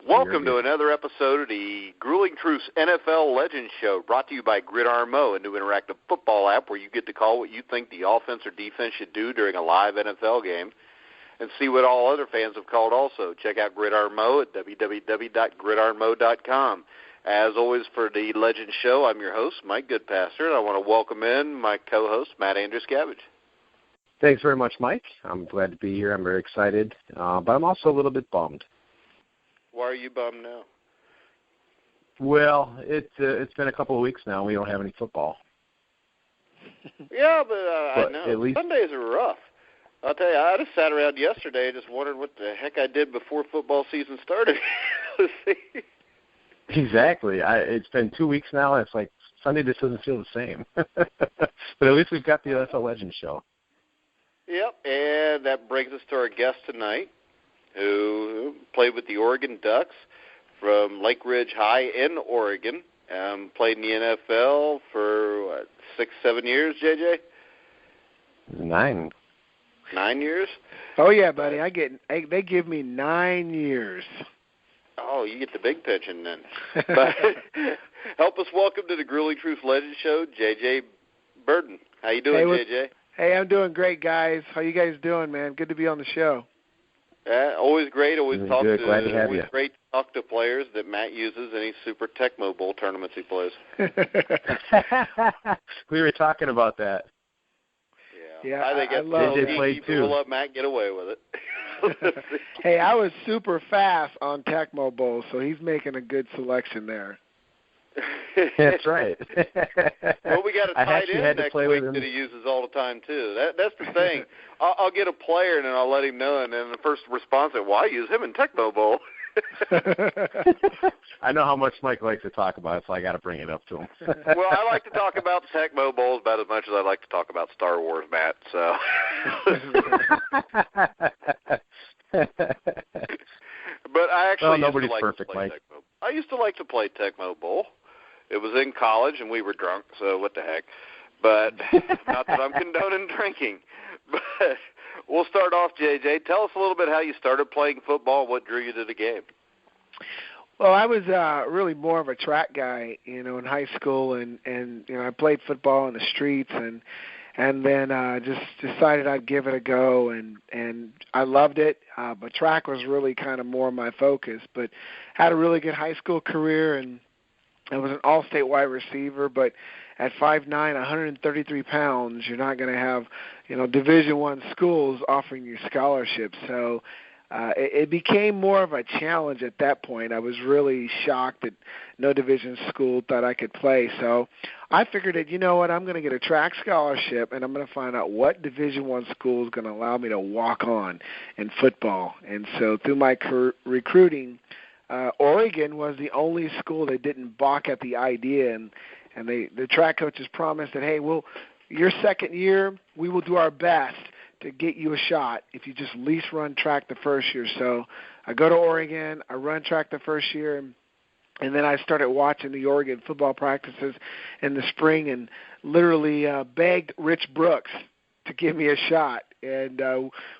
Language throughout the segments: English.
Welcome to another episode of the Grueling Truths NFL Legends Show, brought to you by GridironMO, a new interactive football app where you get to call what you think the offense or defense should do during a live NFL game and see what all other fans have called also. Check out GridironMO at www.gridironmo.com. As always, for the Legends Show, I'm your host, Mike Goodpaster, and I want to welcome in my co-host, Matt Andruscavage. Thanks very much, Mike. I'm glad to be here. I'm very excited, but I'm also a little bit bummed. Why are you bummed now? Well, it's been a couple of weeks now. We don't have any football. Yeah, but I know. At least Sundays are rough. I'll tell you, I just sat around yesterday just wondering what the heck I did before football season started. Exactly. It's been 2 weeks now, and it's like Sunday just doesn't feel the same. But at least we've got the NFL Legends Show. Yep, and that brings us to our guest tonight, who played with the Oregon Ducks from Lake Ridge High in Oregon. Played in the NFL for, 6-7 years, JJ? 9. 9 years? Oh, yeah, buddy. They give me 9 years. Oh, you get the big pitching then. But help us welcome to the Grueling Truth Legends Show, JJ Birden. How you doing, JJ? Hey, I'm doing great, guys. How you guys doing, man? Good to be on the show. Always great. Always really talk good. to. Glad to have always you. Great to talk to players that Matt uses in any Super Tecmo Bowl tournaments he plays. We were talking about that. Yeah, I think it's JJ played too. We'll let Matt get away with it. Hey, I was super fast on Tecmo Bowl, so he's making a good selection there. That's right. Well, we got a tight end next week that he uses all the time, too. That's the thing. I'll get a player, and then I'll let him know, and then the first response is, well, I use him in Tecmo Bowl. I know how much Mike likes to talk about it, so I got to bring it up to him. Well, I like to talk about Tecmo Bowls about as much as I like to talk about Star Wars, Matt, so. But I actually nobody's perfect, Mike. Tecmo. I used to like to play Tecmo Bowl. It was in college, and we were drunk, so what the heck. But not that I'm condoning drinking. But we'll start off, JJ. Tell us a little bit how you started playing football, what drew you to the game. Well, I was really more of a track guy, in high school, and I played football in the streets, and then just decided I'd give it a go, and I loved it, but track was really kind of more my focus, but had a really good high school career, and I was an all-state wide receiver, but at 5'9", 133 pounds, you're not going to have, Division I schools offering you scholarships. So it became more of a challenge at that point. I was really shocked that no Division school thought I could play. So I figured that, I'm going to get a track scholarship, and I'm going to find out what Division I school is going to allow me to walk on in football. And so through my recruiting, Oregon was the only school that didn't balk at the idea, and the track coaches promised that, hey, your second year, we will do our best to get you a shot if you just at least run track the first year. So I go to Oregon, I run track the first year, and then I started watching the Oregon football practices in the spring and literally begged Rich Brooks to give me a shot. And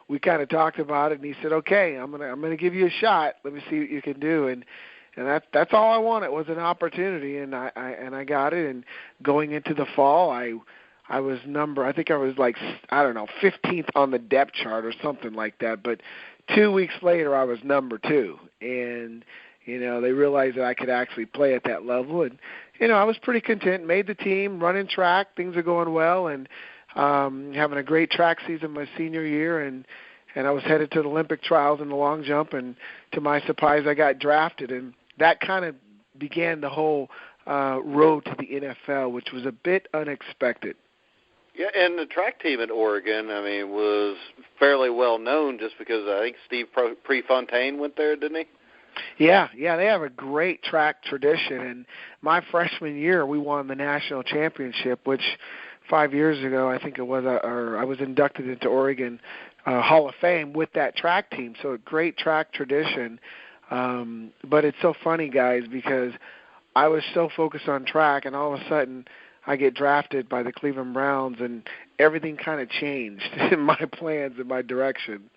we kind of talked about it, and he said, "Okay, I'm gonna give you a shot. Let me see what you can do." And that's all I wanted was an opportunity, and I got it. And going into the fall, I was I think I was 15th on the depth chart or something like that. But 2 weeks later, I was number 2, and they realized that I could actually play at that level, and I was pretty content. Made the team, running track, things are going well, and having a great track season my senior year, and I was headed to the Olympic trials in the long jump, and to my surprise, I got drafted, and that kind of began the whole road to the NFL, which was a bit unexpected. Yeah, and the track team at Oregon, was fairly well known just because I think Steve Prefontaine went there, didn't he? Yeah, they have a great track tradition, and my freshman year, we won the national championship, which 5 years ago, I think it was, I was inducted into Oregon Hall of Fame with that track team. So a great track tradition. But it's so funny, guys, because I was so focused on track, and all of a sudden I get drafted by the Cleveland Browns, and everything kind of changed in my plans and my direction.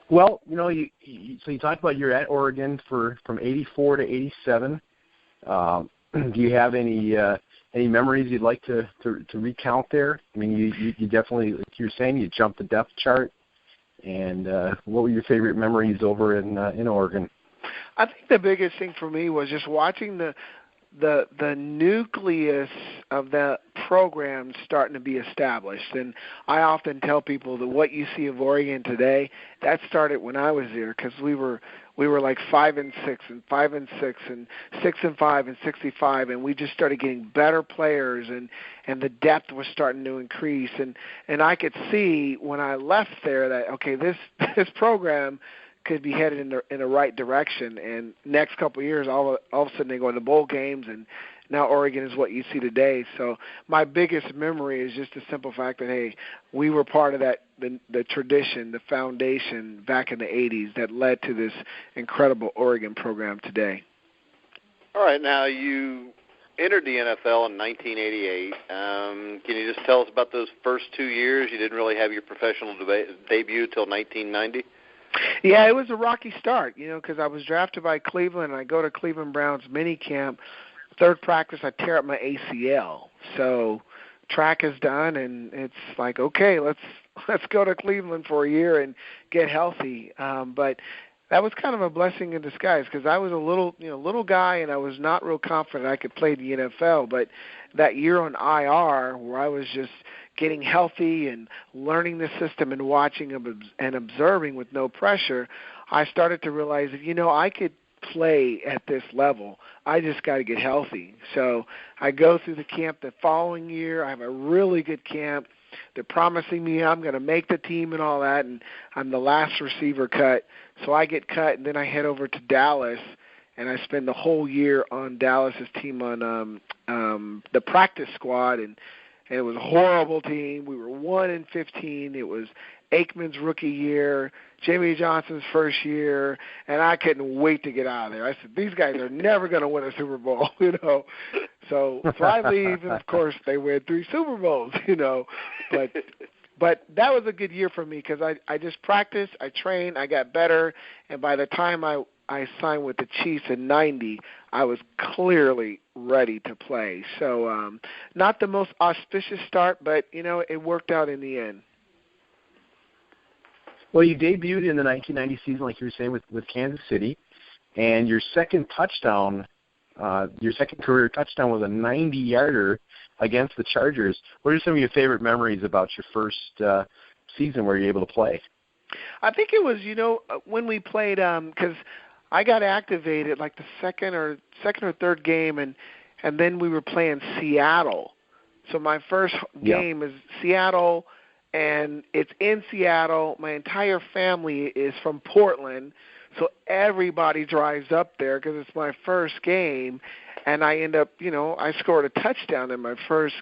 Well, so you talked about you're at Oregon from '84 to '87. Do you have any memories you'd like to recount there? I mean, you definitely, like you were saying, you jumped the depth chart. And what were your favorite memories over in Oregon? I think the biggest thing for me was just watching the nucleus of the program starting to be established. And I often tell people that what you see of Oregon today, that started when I was there, because we were like 5-6 and 5-6 and 6-5 and 65, and we just started getting better players, and the depth was starting to increase, and I could see when I left there that, okay, this program could be headed in the right direction, and next couple of years, all of a sudden they go into bowl games, and now Oregon is what you see today. So my biggest memory is just the simple fact that, hey, we were part of that, the tradition, the foundation back in the 80s that led to this incredible Oregon program today. All right, now you entered the NFL in 1988. Can you just tell us about those first 2 years? You didn't really have your professional debut till 1990? Yeah, it was a rocky start, because I was drafted by Cleveland, and I go to Cleveland Browns minicamp. Third practice, I tear up my ACL. So track is done, and it's like, okay, let's go to Cleveland for a year and get healthy. But that was kind of a blessing in disguise, because I was a little guy, and I was not real confident I could play the NFL. But that year on IR, where I was just getting healthy and learning the system and watching and observing with no pressure, I started to realize that, I could play at this level. I just got to get healthy. So I go through the camp the following year. I have a really good camp. They're promising me I'm going to make the team and all that, and I'm the last receiver cut. So I get cut, and then I head over to Dallas, and I spend the whole year on Dallas's team on the practice squad, and it was a horrible team. We were 1-15. It was Aikman's rookie year, Jimmy Johnson's first year, and I couldn't wait to get out of there. I said, these guys are never going to win a Super Bowl, So I leave, and of course they win 3 Super Bowls, But that was a good year for me, because I just practiced, I trained, I got better, and by the time I signed with the Chiefs in '90, I was clearly ready to play. So not the most auspicious start, but, it worked out in the end. Well, you debuted in the 1990 season, like you were saying, with Kansas City, and your second career touchdown was a 90-yarder against the Chargers. What are some of your favorite memories about your first season where you were able to play? I think it was, when we played, because I got activated like the second or third game, and then we were playing Seattle. So my first game is Seattle, and it's in Seattle. My entire family is from Portland, so everybody drives up there because it's my first game, and I end up, I scored a touchdown in my first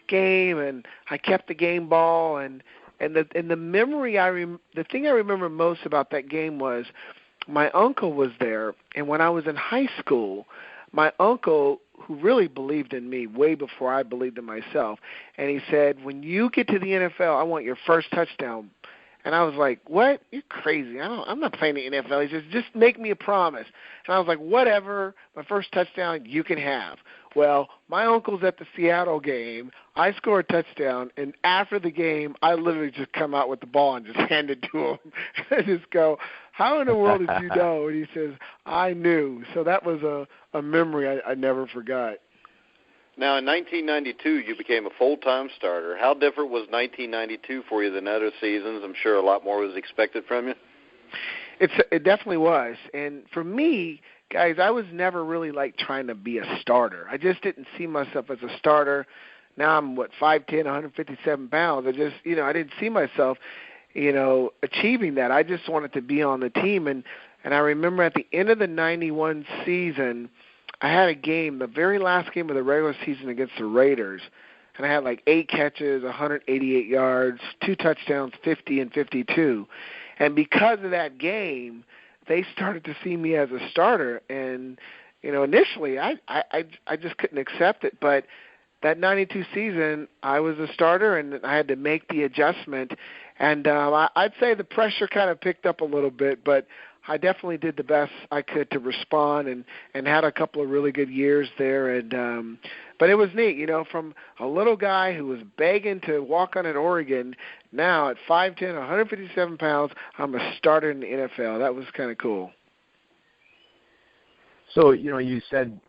game, and I kept the game ball, and the memory the thing I remember most about that game was my uncle was there, and when I was in high school, my uncle, who really believed in me way before I believed in myself, and he said, when you get to the NFL, I want your first touchdown. And I was like, what? You're crazy. I'm not playing the NFL. He says, just make me a promise. And I was like, whatever. My first touchdown you can have. Well, my uncle's at the Seattle game. I score a touchdown, and after the game, I literally just come out with the ball and just hand it to him. I just go, how in the world did you know? And he says, I knew. So that was a memory I never forgot. Now, in 1992, you became a full-time starter. How different was 1992 for you than other seasons? I'm sure a lot more was expected from you. It definitely was. And for me, guys, I was never really like trying to be a starter. I just didn't see myself as a starter. Now I'm, 5'10", 157 pounds. I just, I didn't see myself, achieving that. I just wanted to be on the team. And I remember at the end of the 91 season, I had a game, the very last game of the regular season against the Raiders, and I had like 8 catches, 188 yards, 2 touchdowns, 50 and 52. And because of that game, they started to see me as a starter. And, initially I just couldn't accept it. But that 92 season, I was a starter, and I had to make the adjustment. And I'd say the pressure kind of picked up a little bit, but I definitely did the best I could to respond and had a couple of really good years there. And but it was neat, from a little guy who was begging to walk on at Oregon, now at 5'10", 157 pounds, I'm a starter in the NFL. That was kind of cool. So, you said,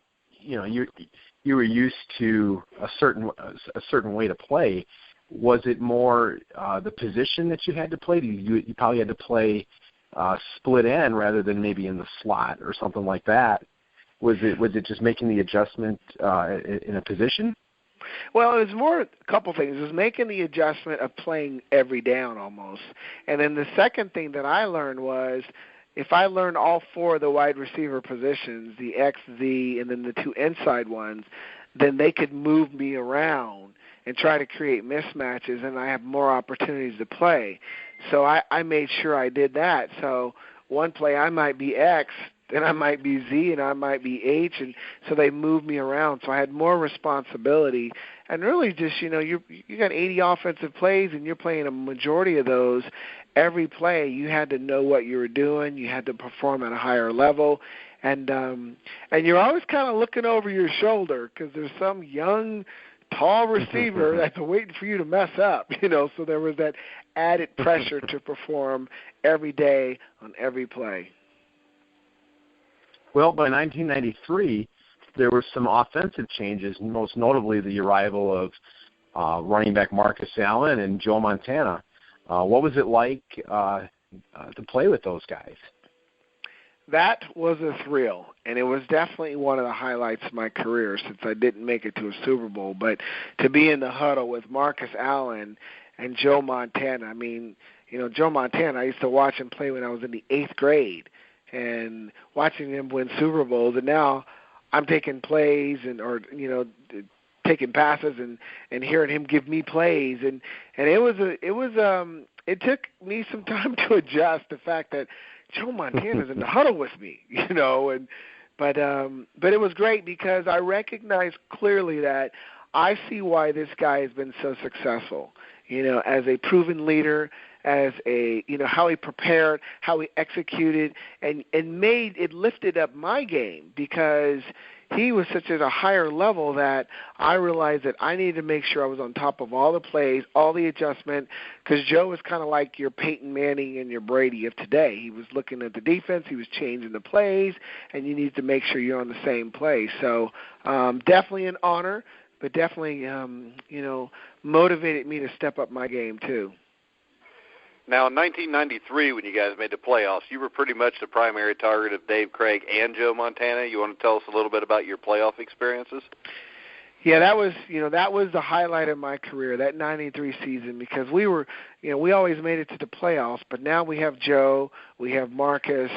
you were used to a certain way to play. Was it more the position that you had to play? You probably had to play split end rather than maybe in the slot or something like that. Was it just making the adjustment in a position? Well, it was more a couple things. It was making the adjustment of playing every down almost. And then the second thing that I learned was if I learned all four of the wide receiver positions, the X, Z, and then the two inside ones, then they could move me around and try to create mismatches, and I have more opportunities to play. So I made sure I did that. So one play I might be X, then I might be Z, and I might be H, and so they moved me around. So I had more responsibility. And really just, you got 80 offensive plays, and you're playing a majority of those. Every play, you had to know what you were doing. You had to perform at a higher level. And you're always kind of looking over your shoulder because there's some young, tall receiver that's waiting for you to mess up, So there was that added pressure to perform every day on every play. Well, by 1993, there were some offensive changes, most notably the arrival of running back Marcus Allen and Joe Montana. What was it like to play with those guys? That was a thrill, and it was definitely one of the highlights of my career since I didn't make it to a Super Bowl. But to be in the huddle with Marcus Allen and Joe Montana, Joe Montana, I used to watch him play when I was in the 8th grade and watching him win Super Bowls, and now I'm taking plays taking passes and hearing him give me plays, and it took me some time to adjust the fact that Joe Montana's in the huddle with me, but it was great because I recognized clearly that I see why this guy has been so successful, as a proven leader, as how he prepared, how he executed, and lifted up my game because he was such at a higher level that I realized that I needed to make sure I was on top of all the plays, all the adjustment, because Joe was kind of like your Peyton Manning and your Brady of today. He was looking at the defense, he was changing the plays, and you need to make sure you're on the same play. So definitely an honor, but definitely, motivated me to step up my game too. Now, in 1993, when you guys made the playoffs, you were pretty much the primary target of Dave Craig and Joe Montana. You want to tell us a little bit about your playoff experiences? Yeah, that was the highlight of my career, that 93 season, because we were, we always made it to the playoffs, but now we have Joe, we have Marcus.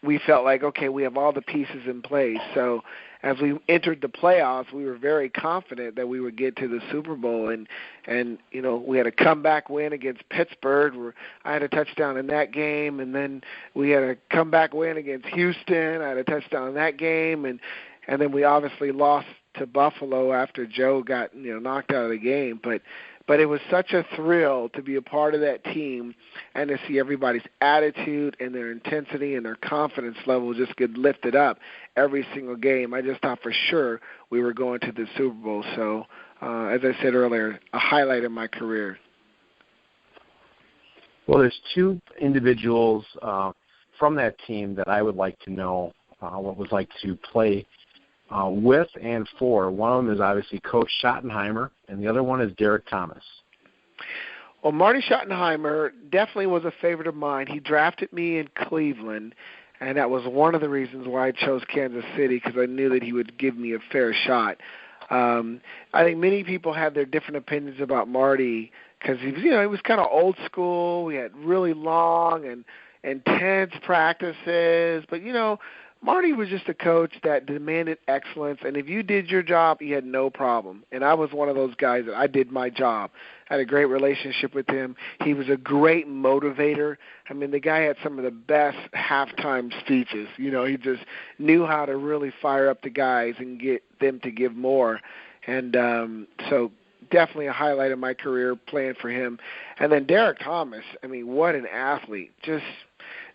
We felt like, okay, we have all the pieces in place. So as we entered the playoffs, we were very confident that we would get to the Super Bowl. And we had a comeback win against Pittsburgh where I had a touchdown in that game. And then we had a comeback win against Houston. I had a touchdown in that game. And then we obviously lost to Buffalo after Joe got knocked out of the game. But it was such a thrill to be a part of that team and to see everybody's attitude and their intensity and their confidence level just get lifted up every single game. I just thought for sure we were going to the Super Bowl. So, as I said earlier, a highlight of my career. Well, there's two individuals from that team that I would like to know what it was like to play with and for. One of them is obviously Coach Schottenheimer, and the other one is Derek Thomas. Well, Marty Schottenheimer definitely was a favorite of mine. He drafted me in Cleveland, and that was one of the reasons why I chose Kansas City, because I knew that he would give me a fair shot. I think many people have their different opinions about Marty because he was kind of old school. We had really long and intense practices, but Marty was just a coach that demanded excellence, and if you did your job, you had no problem. And I was one of those guys that I did my job. I had a great relationship with him. He was a great motivator. The guy had some of the best halftime speeches. He just knew how to really fire up the guys and get them to give more. And so definitely a highlight of my career playing for him. And then Derek Thomas, I mean, what an athlete. Just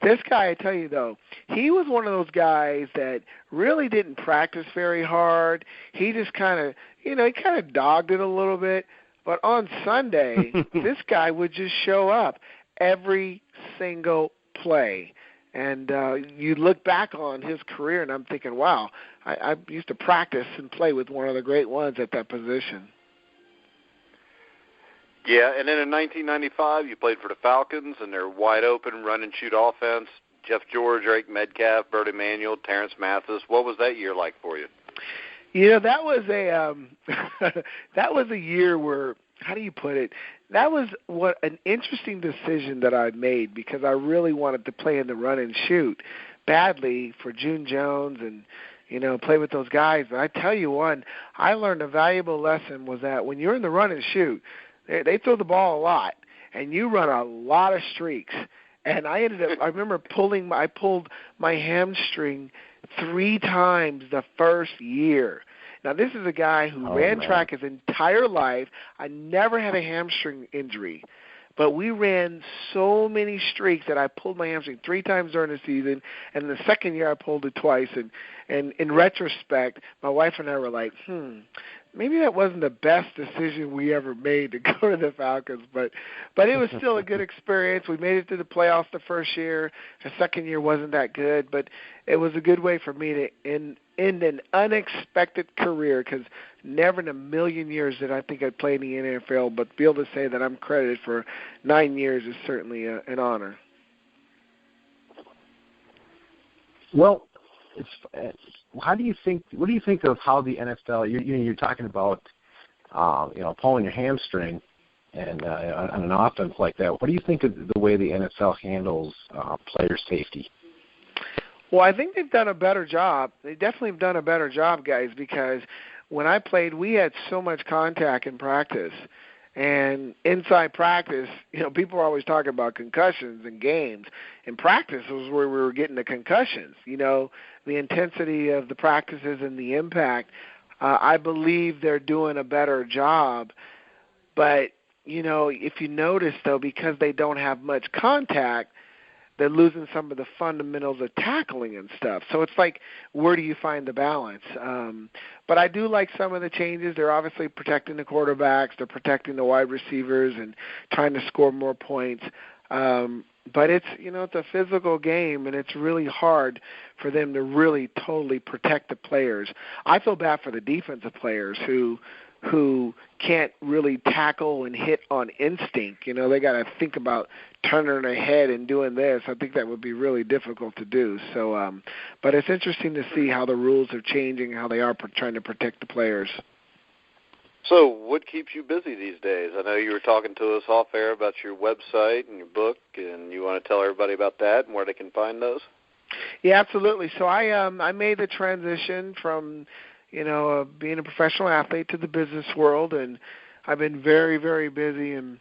this guy, I tell you, though, he was one of those guys that really didn't practice very hard. He just kind of, he kind of dogged it a little bit. But on Sunday, this guy would just show up every single play. And you look back on his career, and I'm thinking, wow, I used to practice and play with one of the great ones at that position. Yeah, and then in 1995, you played for the Falcons, and their wide-open run-and-shoot offense. Jeff George, Eric Metcalf, Bert Emanuel, Terrence Mathis. What was that year like for you? That was that was a year where, how do you put it? That was an interesting decision that I made, because I really wanted to play in the run and shoot badly for June Jones and play with those guys. But I tell you one, I learned a valuable lesson was that when you're in the run and shoot, they throw the ball a lot, and you run a lot of streaks. And I remember I pulled my hamstring 3 times the first year. Now, this is a guy who ran track his entire life. I never had a hamstring injury. But we ran so many streaks that I pulled my hamstring 3 times during the season, and the second year I pulled it twice. And in retrospect, my wife and I were like, maybe that wasn't the best decision we ever made to go to the Falcons, but it was still a good experience. We made it to the playoffs the first year. The second year wasn't that good, but it was a good way for me to end an unexpected career, because never in a million years did I think I'd play in the NFL, but to be able to say that I'm credited for 9 years is certainly an honor. Well, what do you think of how the NFL? You're talking about, pulling your hamstring, and on an offense like that. What do you think of the way the NFL handles player safety? Well, I think they've done a better job. They definitely have done a better job, guys, because when I played, we had so much contact in practice. And inside practice, people are always talking about concussions in games. In practice was where we were getting the concussions. The intensity of the practices and the impact. I believe they're doing a better job. But, if you notice, though, because they don't have much contact, they're losing some of the fundamentals of tackling and stuff. So it's like, where do you find the balance? But I do like some of the changes. They're obviously protecting the quarterbacks. They're protecting the wide receivers and trying to score more points. But it's, it's a physical game, and it's really hard for them to really totally protect the players. I feel bad for the defensive players who can't really tackle and hit on instinct. They got to think about turning their head and doing this. I think that would be really difficult to do. So, but it's interesting to see how the rules are changing, how they are trying to protect the players. So what keeps you busy these days? I know you were talking to us off air about your website and your book, and you want to tell everybody about that and where they can find those? Yeah, absolutely. So I made the transition from being a professional athlete to the business world, and I've been very, very busy in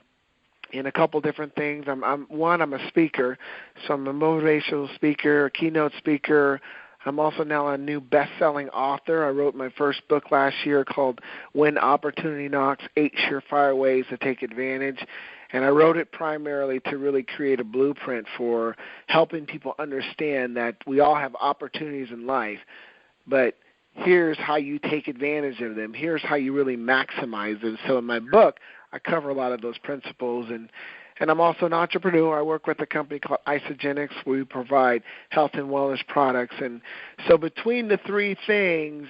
a couple different things. I'm a speaker, so I'm a motivational speaker, a keynote speaker. I'm also now a new best-selling author. I wrote my first book last year called When Opportunity Knocks, 8 Surefire Ways to Take Advantage. And I wrote it primarily to really create a blueprint for helping people understand that we all have opportunities in life, but here's how you take advantage of them. Here's how you really maximize them. So in my book, I cover a lot of those principles. And I'm also an entrepreneur. I work with a company called Isogenics. We provide health and wellness products. And so between the 3 things,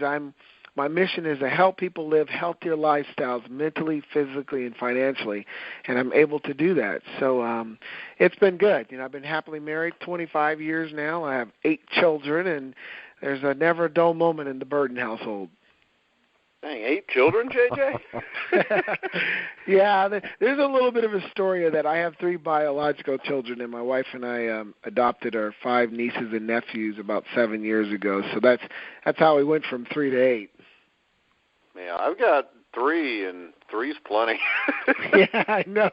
my mission is to help people live healthier lifestyles mentally, physically, and financially. And I'm able to do that. So it's been good. I've been happily married 25 years now. I have 8 children, and there's a never dull moment in the Birden household. Dang, 8 children, JJ? Yeah, there's a little bit of a story of that. I have 3 biological children, and my wife and I adopted our 5 nieces and nephews about 7 years ago. So that's how we went from 3 to 8. Yeah, I've got 3, and 3's plenty. Yeah, I know.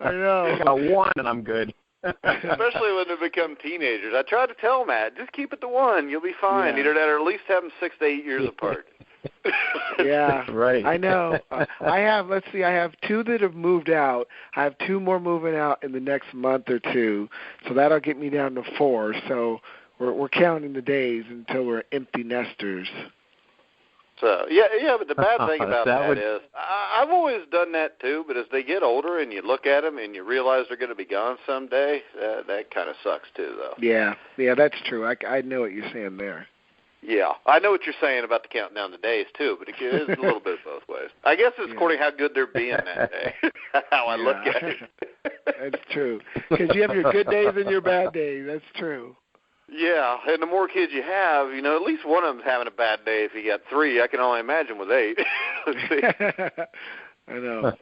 I got 1, and I'm good. Especially when they become teenagers. I try to tell Matt, just keep it to 1. You'll be fine. Yeah. Either that or at least have them 6 to 8 years apart. Yeah, right. I know. I have 2 that have moved out. I have 2 more moving out in the next month or 2, so that'll get me down to 4. So we're counting the days until we're empty nesters. So but the bad thing about that is I've always done that too. But as they get older and you look at them and you realize they're going to be gone someday, that kind of sucks too, though. Yeah, that's true. I know what you're saying there. Yeah, I know what you're saying about the counting down the days too, but it is a little bit both ways. I guess it's according to how good they're being that day. How I look at it. That's true. Because you have your good days and your bad days. That's true. Yeah, and the more kids you have, at least one of them's having a bad day. If you got 3, I can only imagine with 8. Let's see. I know.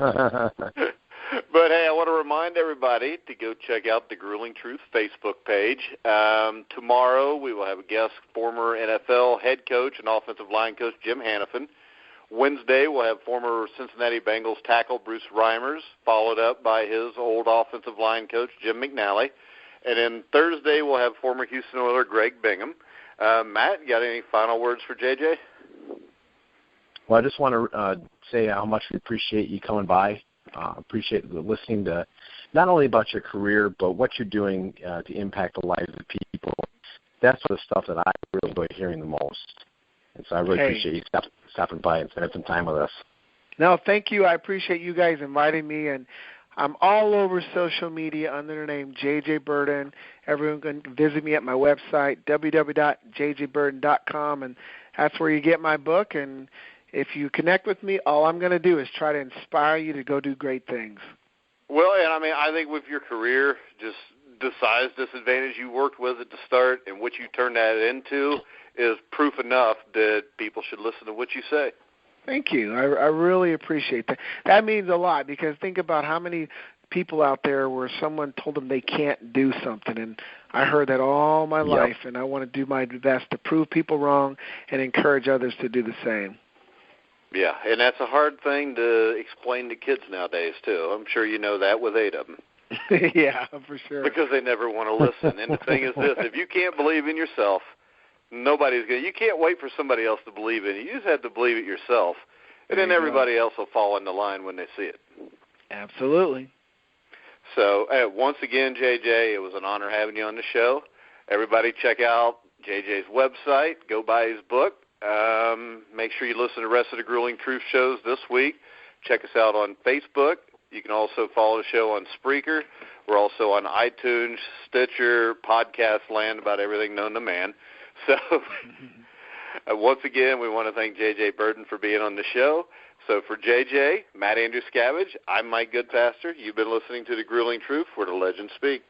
But, hey, I want to remind everybody to go check out the Grueling Truth Facebook page. Tomorrow we will have a guest, former NFL head coach and offensive line coach Jim Hannafin. Wednesday we'll have former Cincinnati Bengals tackle Bruce Reimers, followed up by his old offensive line coach Jim McNally. And then Thursday we'll have former Houston Oiler Greg Bingham. Matt, you got any final words for JJ? Well, I just want to say how much we appreciate you coming by. Appreciate listening to not only about your career, but what you're doing to impact the lives of people. That's the stuff that I really enjoy hearing the most. And so I really appreciate you stopping by and spending some time with us. No, thank you. I appreciate you guys inviting me, and I'm all over social media under the name JJ Birden. Everyone can visit me at my website, www.jjbirden.com, and that's where you get my book. And if you connect with me, all I'm going to do is try to inspire you to go do great things. Well, and I think with your career, just the size disadvantage you worked with at the start and what you turned that into is proof enough that people should listen to what you say. Thank you. I really appreciate that. That means a lot, because think about how many people out there where someone told them they can't do something, and I heard that all my life, and I want to do my best to prove people wrong and encourage others to do the same. Yeah, and that's a hard thing to explain to kids nowadays, too. I'm sure you know that with 8 of them. Yeah, for sure. Because they never want to listen. And the thing is this, if you can't believe in yourself, nobody's going to. You can't wait for somebody else to believe in it. You just have to believe it yourself, and then everybody else will fall in the line when they see it. Absolutely. So, once again, JJ, it was an honor having you on the show. Everybody check out JJ's website. Go buy his book. Make sure you listen to the rest of the Grueling Truth shows this week. Check us out on Facebook. You can also follow the show on Spreaker. We're also on iTunes, Stitcher, Podcast Land, about everything known to man. So, once again, we want to thank JJ Birden for being on the show. So, for JJ, Matt Andruscavage, I'm Mike Goodpaster. You've been listening to The Grueling Truth, where the legends speak.